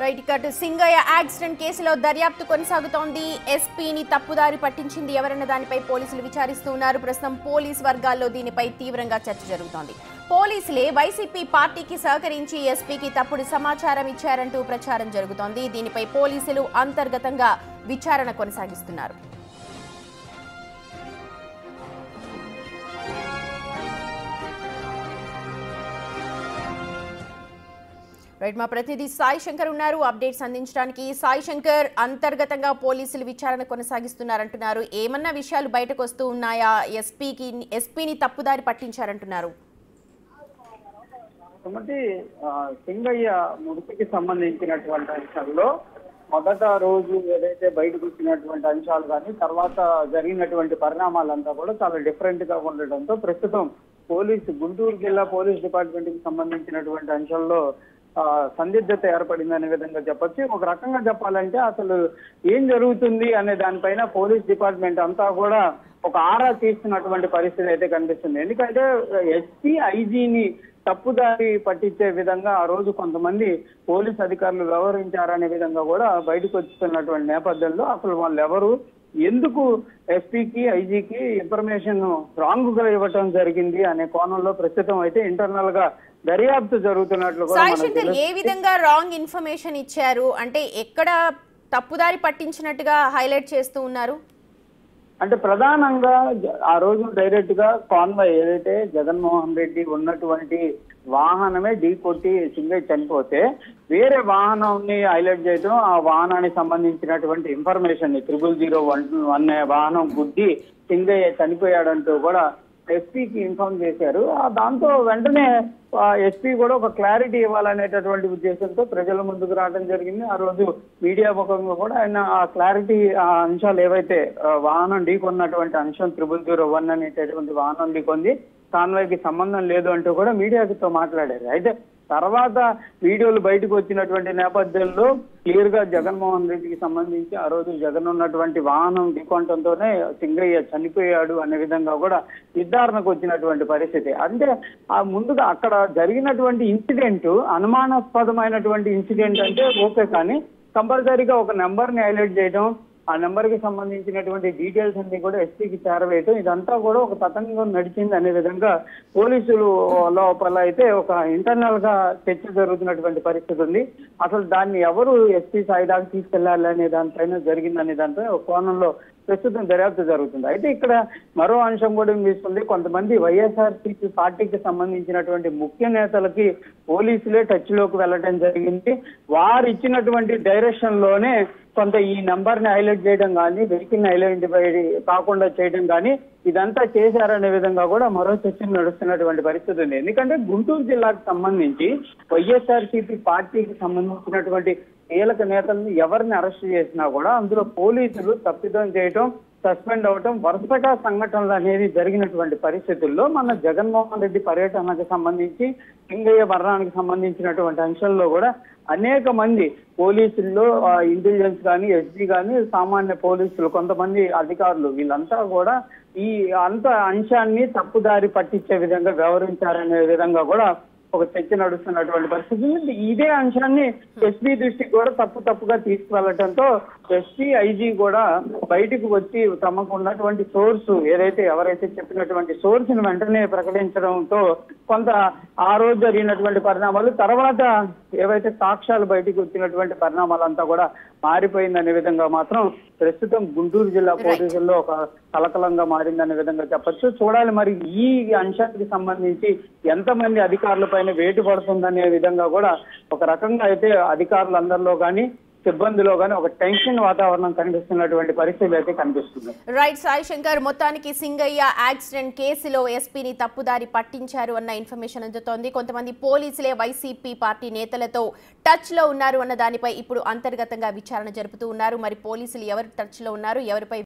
Right ఇక Singayya accident కేసులో దర్యాప్తు కొనసాగుతోంది. ఎస్పీని తప్పుదారి పట్టించింది ఎవరన్న దానిపై పోలీసులు విచారిస్తున్నారు. ప్రస్తుతం పోలీస్ వర్గాల్లో దీనిపై తీవ్రంగా చర్చ జరుగుతోంది. పోలీసులే వైసీపీ పార్టీకి సహకరించి ఎస్పీకి తప్పుడు సమాచారం ఇచ్చారంటూ ప్రచారం జరుగుతోంది. దీనిపై పోలీసులు అంతర్గతంగా విచారణ కొనసాగిస్తున్నారు. రైట్ మా ప్రతినిధి సాయి శంకర్ ఉన్నారు అప్డేట్స్ అందించడానికి. సాయి శంకర్, అంతర్గతంగా పోలీసులు విచారణ కొనసాగిస్తున్నారంటున్నారు. ఏమన్నా విషయాలు బయటకు వస్తూ ఉన్నాయా? ఎస్పీని తప్పుదారి పట్టించారంటున్నారు. సింగయ్య మృతికి సంబంధించినటువంటి అంశాల్లో మొదట రోజు ఏదైతే బయటకు వచ్చినటువంటి అంశాలు కానీ తర్వాత జరిగినటువంటి పరిణామాలంతా కూడా చాలా డిఫరెంట్ గా ఉండడంతో ప్రస్తుతం గుంటూరు జిల్లా పోలీస్ డిపార్ట్మెంట్ కి సంబంధించినటువంటి అంశాల్లో సందిగ్ధత ఏర్పడిందనే విధంగా చెప్పొచ్చు. ఒక రకంగా చెప్పాలంటే అసలు ఏం జరుగుతుంది అనే దానిపైన పోలీస్ డిపార్ట్మెంట్ అంతా కూడా ఒక ఆరా తీస్తున్నటువంటి పరిస్థితి అయితే కనిపిస్తుంది. ఎందుకంటే ఎస్పీ ఐజీని తప్పుదారి పట్టించే విధంగా ఆ రోజు కొంతమంది పోలీస్ అధికారులు వ్యవహరించారనే విధంగా కూడా బయటకు వస్తున్నటువంటి నేపథ్యంలో అసలు వాళ్ళు ఎవరు, ఎందుకు ఎస్పీకి ఐజీకి ఇన్ఫర్మేషన్ రాంగ్ గా ఇవ్వటం జరిగింది అనే కోణంలో ప్రస్తుతం అయితే ఇంటర్నల్ గా దర్యాప్తు జరుగుతున్నట్లు కూడా. ఏ విధంగా రాంగ్ ఇన్ఫర్మేషన్ ఇచ్చారు అంటే ఎక్కడ తప్పుదారి పట్టించినట్టుగా హైలైట్ చేస్తూ ఉన్నారు? అంటే ప్రధానంగా ఆ రోజు డైరెక్ట్ గా కాన్వాయ్ ఏదైతే జగన్మోహన్ రెడ్డి ఉన్నటువంటి వాహనమే ఢీ కొట్టి సింగయ్య చనిపోతే వేరే వాహనాన్ని హైలైట్ చేయడం, ఆ వాహనానికి సంబంధించినటువంటి ఇన్ఫర్మేషన్ 0001 అనే వాహనం గుద్ది సింగయ్య చనిపోయాడంటూ కూడా ఎస్పీకి ఇన్ఫార్మ్ చేశారు. దాంతో వెంటనే ఎస్పీ కూడా ఒక క్లారిటీ ఇవ్వాలనేటటువంటి ఉద్దేశంతో ప్రజల ముందుకు రావడం జరిగింది. ఆ రోజు మీడియా ముఖంగా కూడా ఆయన ఆ క్లారిటీ ఆ అంశాలు ఏవైతే వాహనం ఢీకొన్నటువంటి అంశం 0001 అనేటటువంటి వాహనం ఢీకొంది, కాన్వాయ్కి సంబంధం లేదు అంటూ కూడా మీడియాతో మాట్లాడారు. అయితే తర్వాత వీడియోలు బయటకు వచ్చినటువంటి నేపథ్యంలో క్లియర్ గా జగన్మోహన్ రెడ్డికి సంబంధించి ఆ రోజు జగన్ ఉన్నటువంటి వాహనం ఢీకొనడంతోనే సింగయ్య చనిపోయాడు అనే విధంగా కూడా నిర్ధారణకు వచ్చినటువంటి పరిస్థితి. అంటే ఆ ముందుగా అక్కడ జరిగినటువంటి ఇన్సిడెంట్ అనుమానాస్పదమైనటువంటి ఇన్సిడెంట్ అంటే ఓకే, కానీ కంపల్సరీగా ఒక నెంబర్ ని హైలైట్ చేయడం, ఆ నెంబర్ కి సంబంధించినటువంటి డీటెయిల్స్ అన్ని కూడా ఎస్పీకి చేరవేయటం, ఇదంతా కూడా ఒక తతంగం నడిచింది అనే విధంగా పోలీసులు లోపల అయితే ఒక ఇంటర్నల్ గా చర్చ జరుగుతున్నటువంటి పరిస్థితి ఉంది. అసలు దాన్ని ఎవరు ఎస్పీ స్థాయి దాకా తీసుకెళ్లాలి అనే దానిపైన జరిగిందనే దానిపై ఒక కోణంలో ప్రస్తుతం దర్యాప్తు జరుగుతుంది. అయితే ఇక్కడ మరో అంశం కూడా తీసుకుంది. కొంతమంది వైఎస్ఆర్సీపీ పార్టీకి సంబంధించినటువంటి ముఖ్య నేతలకి పోలీసులే టచ్ లోకి వెళ్ళడం జరిగింది. వారు ఇచ్చినటువంటి డైరెక్షన్ లోనే కొంత ఈ నెంబర్ ని హైలైట్ చేయడం కానీ, వెహికల్ ని ఐడెంటిఫై కాకుండా చేయడం కానీ ఇదంతా చేశారనే విధంగా కూడా మరో చర్చ నడుస్తున్నటువంటి పరిస్థితి ఉంది. ఎందుకంటే గుంటూరు జిల్లాకు సంబంధించి వైఎస్ఆర్సీపీ పార్టీకి సంబంధించినటువంటి కీలక నేతలను ఎవరిని అరెస్ట్ చేసినా కూడా అందులో పోలీసులు తప్పిదం చేయటం, సస్పెండ్ అవటం, వరుసగా సంఘటనలు అనేది జరిగినటువంటి పరిస్థితుల్లో మన జగన్మోహన్ రెడ్డి పర్యటనకు సంబంధించి సింగయ్య మరణానికి సంబంధించినటువంటి అంశంలో కూడా అనేక మంది పోలీసుల్లో ఇంటెలిజెన్స్ కానీ, ఎస్పీ కానీ, సామాన్య పోలీసులు కొంతమంది అధికారులు వీళ్ళంతా కూడా ఈ అంశాన్ని తప్పుదారి పట్టించే విధంగా వ్యవహరించారనే విధంగా కూడా ఒక చర్చ నడుస్తున్నటువంటి పరిస్థితి. ఇదే అంశాన్ని ఎస్పీ దృష్టికి కూడా తప్పుగా తీసుకువెళ్లటంతో ఎస్పీ ఐజీ కూడా బయటకు వచ్చి తమకు ఉన్నటువంటి సోర్స్ ఎవరైతే చెప్పినటువంటి సోర్స్ ని వెంటనే ప్రకటించడంతో కొంత ఆ రోజు జరిగినటువంటి పరిణామాలు, తర్వాత ఏవైతే సాక్ష్యాలు బయటకు వచ్చినటువంటి పరిణామాలంతా కూడా మారిపోయిందనే విధంగా మాత్రం ప్రస్తుతం గుంటూరు జిల్లా పోలీసుల్లో ఒక కలకలంగా మారిందనే విధంగా చెప్పొచ్చు. చూడాలి మరి ఈ అంశానికి సంబంధించి ఎంతమంది అధికారుల పైన వేటు పడుతుందనే విధంగా కూడా ఒక రకంగా అయితే అధికారులందరిలో కానీ, సిబ్బందిలో కానీ ఒక టెన్షన్ వాతావరణం కనిపిస్తున్నటువంటి పరిస్థితులు అయితే కనిపిస్తుంది. రైట్ సాయి శంకర్, మొత్తానికి సింగయ్య యాక్సిడెంట్ కేసులో ఎస్పీని తప్పుదారి పట్టించారు అన్న ఇన్ఫర్మేషన్ అందుతోంది. కొంతమంది పోలీసులే వైసీపీ పార్టీ నేతలతో టచ్ లో ఉన్నారు అన్న దానిపై ఇప్పుడు అంతర్గతంగా విచారణ జరుపుతూ ఉన్నారు. మరి పోలీసులు ఎవరు టచ్ లో ఉన్నారు, ఎవరిపై